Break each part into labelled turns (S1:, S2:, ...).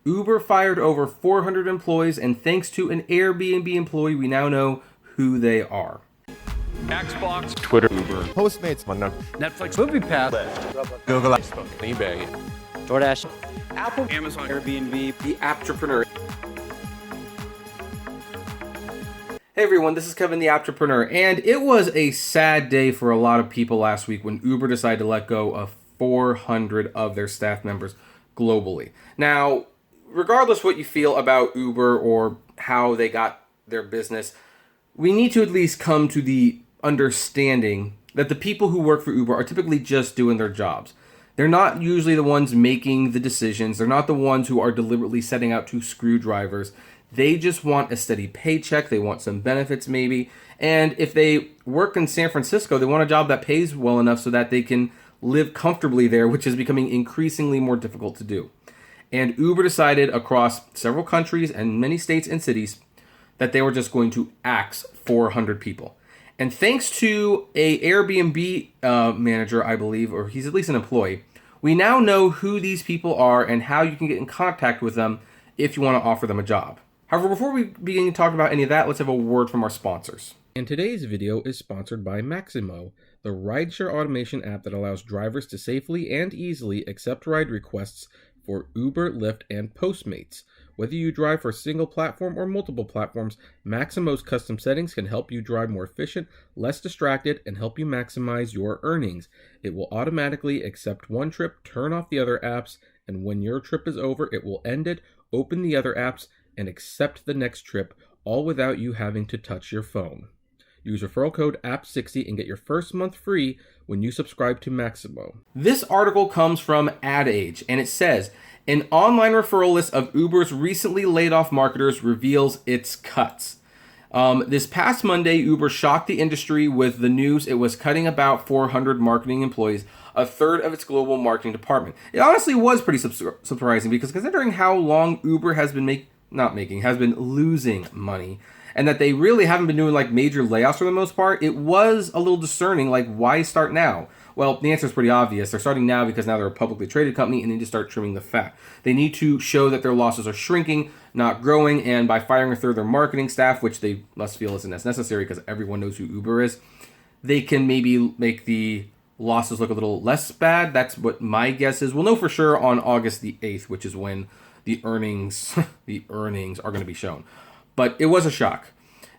S1: Uber fired over 400 employees, and thanks to an Airbnb employee, we now know who they are.
S2: Xbox, Twitter, Uber,
S3: Postmates,
S2: Netflix, MoviePass,
S3: Google,
S2: Facebook, eBay,
S4: DoorDash,
S2: Apple, Amazon, Airbnb,
S1: The Apptrepreneur. Hey everyone, this is Kevin the Apptrepreneur, and it was a sad day for a lot of people last week when Uber decided to let go of 400 of their staff members globally. Now, regardless what you feel about Uber or how they got their business, we need to at least come to the understanding that the people who work for Uber are typically just doing their jobs. They're not usually the ones making the decisions. They're not the ones who are deliberately setting out to screw drivers. They just want a steady paycheck. They want some benefits maybe. And if they work in San Francisco, they want a job that pays well enough so that they can live comfortably there, which is becoming increasingly more difficult to do. And Uber decided across several countries and many states and cities that they were just going to axe 400 people. And thanks to a Airbnb manager, I believe, or he's at least an employee, we now know who these people are and how you can get in contact with them if you want to offer them a job. However, before we begin to talk about any of that, let's have a word from our sponsors. And today's video is sponsored by Maximo, the rideshare automation app that allows drivers to safely and easily accept ride requests for Uber, Lyft, and Postmates. Whether you drive for a single platform or multiple platforms, Maximo's custom settings can help you drive more efficient, less distracted, and help you maximize your earnings. It will automatically accept one trip, turn off the other apps, and when your trip is over, it will end it, open the other apps, and accept the next trip, all without you having to touch your phone. Use referral code APP60 and get your first month free when you subscribe to Maximo. This article comes from Ad Age, and it says, an online referral list of Uber's recently laid off marketers reveals its cuts. This past Monday, Uber shocked the industry with the news it was cutting about 400 marketing employees, a third of its global marketing department. It honestly was pretty surprising because considering how long Uber has been has been losing money, and that they really haven't been doing like major layoffs for the most part, it was a little discerning, like why start now? Well, the answer is pretty obvious. They're starting now because now they're a publicly traded company and they need to start trimming the fat. They need to show that their losses are shrinking, not growing, and by firing a third of their marketing staff, which they must feel isn't as necessary because everyone knows who Uber is, they can maybe make the losses look a little less bad. That's what my guess is. We'll know for sure on August the 8th, which is when the earnings are going to be shown. But it was a shock.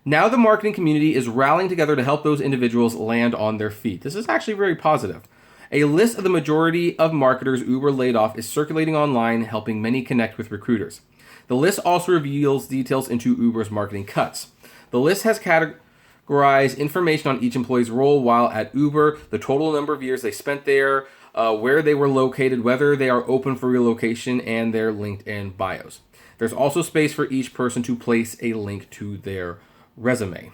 S1: Now the marketing community is rallying together to help those individuals land on their feet. This is actually very positive. A list of the majority of marketers Uber laid off is circulating online, helping many connect with recruiters. The list also reveals details into Uber's marketing cuts. The list has categorized information on each employee's role while at Uber, the total number of years they spent there, where they were located, whether they are open for relocation, and their LinkedIn bios. There's also space for each person to place a link to their resume.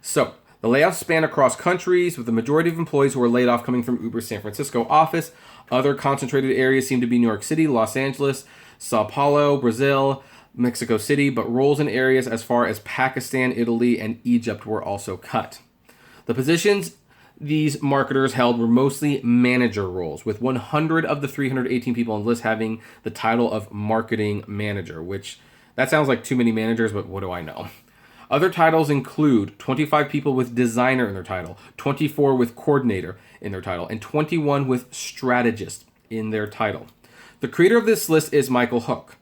S1: So, the layoffs span across countries, with the majority of employees who were laid off coming from Uber's San Francisco office. Other concentrated areas seem to be New York City, Los Angeles, Sao Paulo, Brazil, Mexico City, but roles in areas as far as Pakistan, Italy, and Egypt were also cut. The positions these marketers held were mostly manager roles, with 100 of the 318 people on the list having the title of marketing manager, which that sounds like too many managers, but what do I know? Other titles include 25 people with designer in their title, 24 with coordinator in their title, and 21 with strategist in their title. The creator of this list is Michael Hook.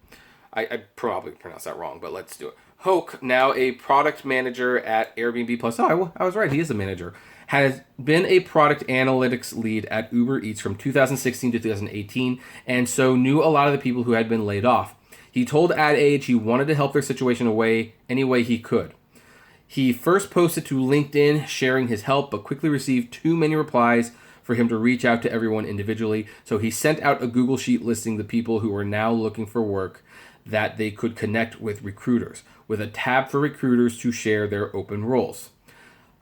S1: I probably pronounced that wrong, but let's do it. Hook, now a product manager at Airbnb Plus. Oh, I was right. He is a manager. Has been a product analytics lead at Uber Eats from 2016 to 2018, and so knew a lot of the people who had been laid off. He told Ad Age he wanted to help their situation away any way he could. He first posted to LinkedIn sharing his help, but quickly received too many replies for him to reach out to everyone individually, so he sent out a Google Sheet listing the people who were now looking for work that they could connect with recruiters, with a tab for recruiters to share their open roles.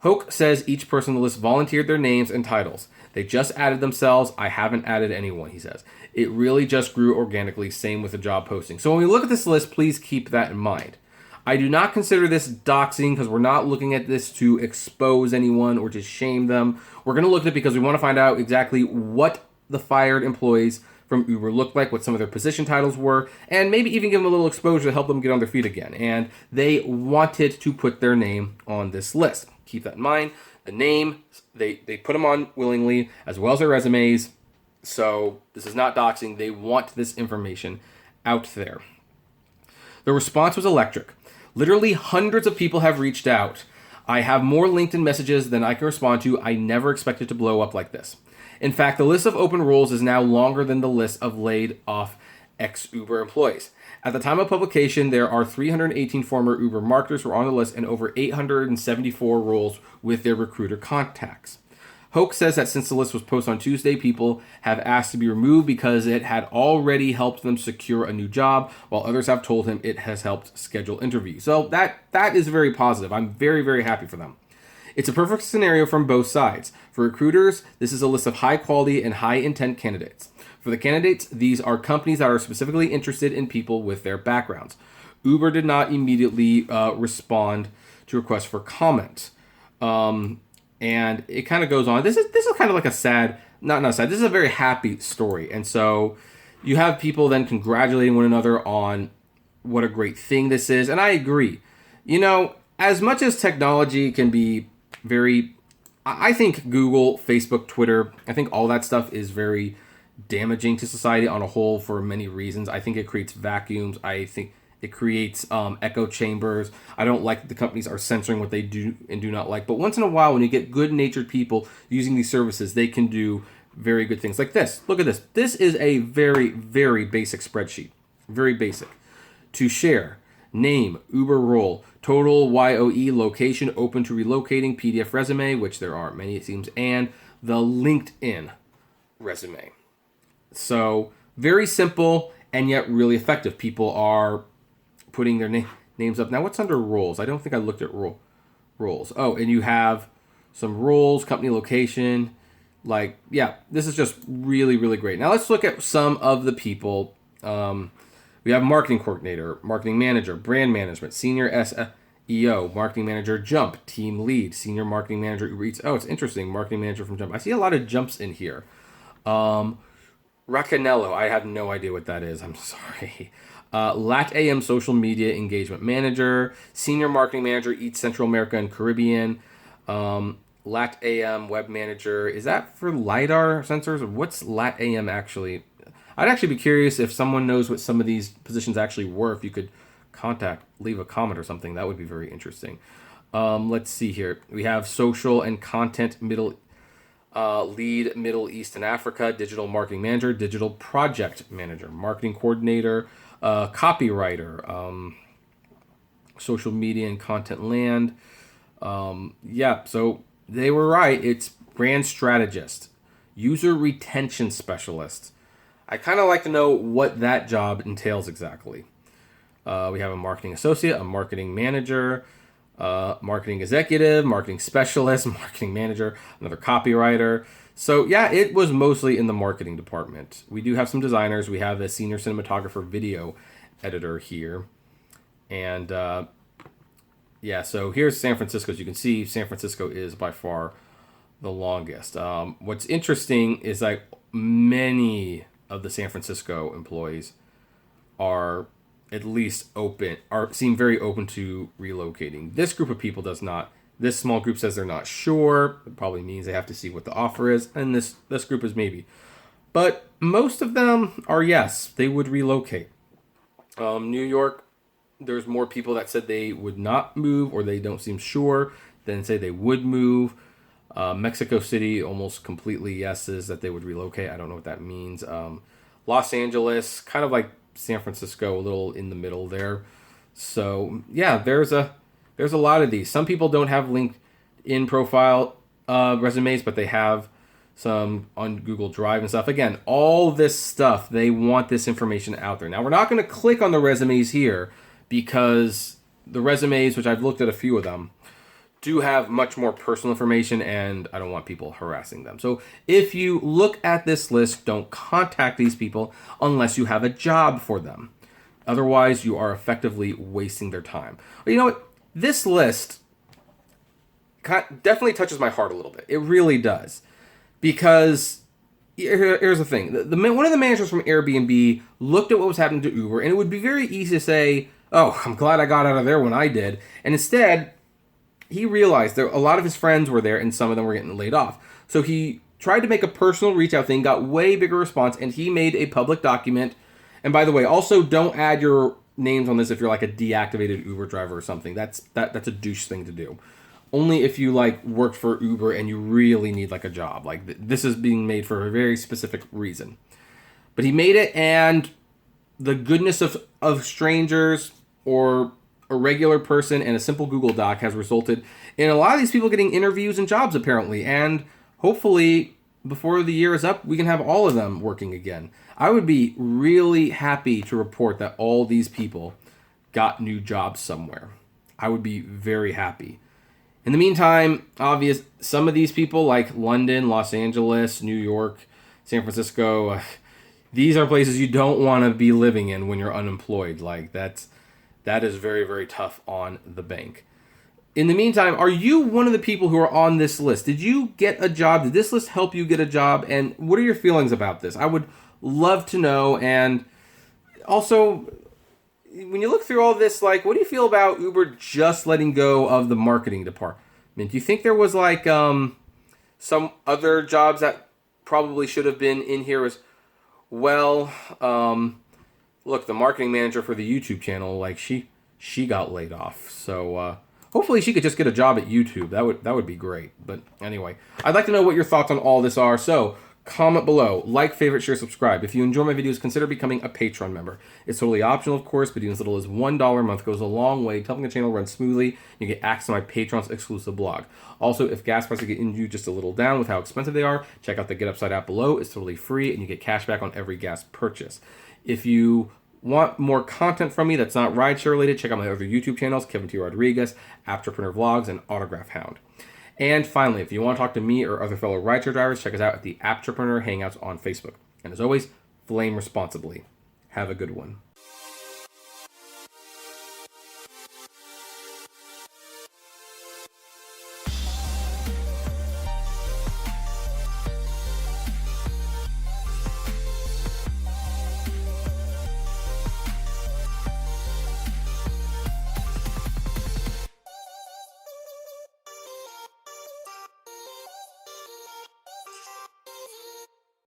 S1: Hoke says each person on the list volunteered their names and titles. They just added themselves. I haven't added anyone, he says. It really just grew organically, same with the job posting. So when we look at this list, please keep that in mind. I do not consider this doxing because we're not looking at this to expose anyone or to shame them. We're going to look at it because we want to find out exactly what the fired employees from Uber looked like, what some of their position titles were, and maybe even give them a little exposure to help them get on their feet again. And they wanted to put their name on this list. Keep that in mind. The name, they put them on willingly, as well as their resumes. So this is not doxing. They want this information out there. The response was electric. Literally hundreds of people have reached out. I have more LinkedIn messages than I can respond to. I never expected to blow up like this. In fact, the list of open roles is now longer than the list of laid off ex-Uber employees. At the time of publication, there are 318 former Uber marketers who are on the list and over 874 roles with their recruiter contacts. Hoke says that since the list was posted on Tuesday, people have asked to be removed because it had already helped them secure a new job, while others have told him it has helped schedule interviews. So that is very positive. I'm very, very happy for them. It's a perfect scenario from both sides. For recruiters, this is a list of high quality and high intent candidates. For the candidates, these are companies that are specifically interested in people with their backgrounds. Uber did not immediately respond to requests for comment. And it kind of goes on. This is kind of like a sad, not sad. This is a very happy story. And so you have people then congratulating one another on what a great thing this is. And I agree. You know, as much as technology can be I think Google, Facebook, Twitter, I think all that stuff is very damaging to society on a whole for many reasons. I think it creates vacuums. I think it creates echo chambers. I don't like that the companies are censoring what they do and do not like. But once in a while, when you get good-natured people using these services, they can do very good things like this. Look at this. This is a very, very basic spreadsheet. Very basic. To share, name, Uber role, total YOE, location, open to relocating, PDF resume, which there aren't many, it seems, and the LinkedIn resume. So very simple and yet really effective. People are putting their names up. Now, what's under roles? I don't think I looked at roles. Oh, and you have some roles, company location. Like, yeah, this is just really, really great. Now, let's look at some of the people. We have marketing coordinator, marketing manager, brand management, senior SEO, marketing manager, Jump, team lead, senior marketing manager, Uber Eats. Oh, it's interesting. Marketing manager from Jump. I see a lot of jumps in here. Racanello, I have no idea what that is. I'm sorry. LatAm social media engagement manager, senior marketing manager, Eats Central America and Caribbean. LatAm web manager. Is that for LiDAR sensors? What's LatAm actually? I'd actually be curious if someone knows what some of these positions actually were. If you could leave a comment or something, that would be very interesting. Let's see here. We have social and content lead Middle East and Africa, digital marketing manager, digital project manager, marketing coordinator, copywriter, social media and content land. So they were right. It's brand strategist, user retention specialist. I kind of like to know what that job entails exactly. We have a marketing associate, a marketing manager, marketing executive, marketing specialist, marketing manager, another copywriter. So yeah, it was mostly in the marketing department. We do have some designers. We have a senior cinematographer, video editor here. And so here's San Francisco. As you can see, San Francisco is by far the longest. What's interesting is like many of the San Francisco employees are at least seem very open to relocating. This group of people does not. This small group says they're not sure. It probably means they have to see what the offer is. And this group is maybe. But most of them are yes, they would relocate. New York, there's more people that said they would not move or they don't seem sure than say they would move. Mexico City, almost completely yeses that they would relocate. I don't know what that means. Los Angeles, kind of like San Francisco, a little in the middle there. So yeah, there's a lot of these. Some people don't have LinkedIn profile resumes, but they have some on Google Drive and stuff. Again, all this stuff, they want this information out there. Now, we're not going to click on the resumes here because the resumes, which I've looked at a few of them, do have much more personal information, and I don't want people harassing them. So if you look at this list, don't contact these people unless you have a job for them. Otherwise, you are effectively wasting their time. But you know what? This list definitely touches my heart a little bit. It really does. Because here's the thing. One of the managers from Airbnb looked at what was happening to Uber, and it would be very easy to say, oh, I'm glad I got out of there when I did. And instead, he realized that a lot of his friends were there and some of them were getting laid off. So he tried to make a personal reach out thing, got way bigger response, and he made a public document. And by the way, also don't add your names on this if you're like a deactivated Uber driver or something. That's a douche thing to do. Only if you like worked for Uber and you really need like a job. Like this is being made for a very specific reason. But he made it, and the goodness of strangers or a regular person and a simple Google Doc has resulted in a lot of these people getting interviews and jobs apparently. And hopefully before the year is up, we can have all of them working again. I would be really happy to report that all these people got new jobs somewhere. I would be very happy. In the meantime, some of these people like London, Los Angeles, New York, San Francisco, these are places you don't want to be living in when you're unemployed. Like that is very, very tough on the bank. In the meantime, are you one of the people who are on this list? Did you get a job? Did this list help you get a job? And what are your feelings about this? I would love to know. And also, when you look through all this, like, what do you feel about Uber just letting go of the marketing department? Do you think there was like some other jobs that probably should have been in here as well? Look, the marketing manager for the YouTube channel, like she got laid off. So hopefully she could just get a job at YouTube. That would be great. But anyway, I'd like to know what your thoughts on all this are. So comment below, like, favorite, share, subscribe. If you enjoy my videos, consider becoming a Patreon member. It's totally optional, of course, but even as little as $1 a month goes a long way to helping the channel run smoothly. You get access to my Patreon's exclusive blog. Also, if gas prices get you just a little down with how expensive they are, check out the Get Upside app below. It's totally free, and you get cash back on every gas purchase. If you want more content from me that's not rideshare related, check out my other YouTube channels, Kevin T. Rodriguez, Apptrepreneur Vlogs, and Autograph Hound. And finally, if you want to talk to me or other fellow rideshare drivers, check us out at the Apptrepreneur Hangouts on Facebook. And as always, flame responsibly. Have a good one.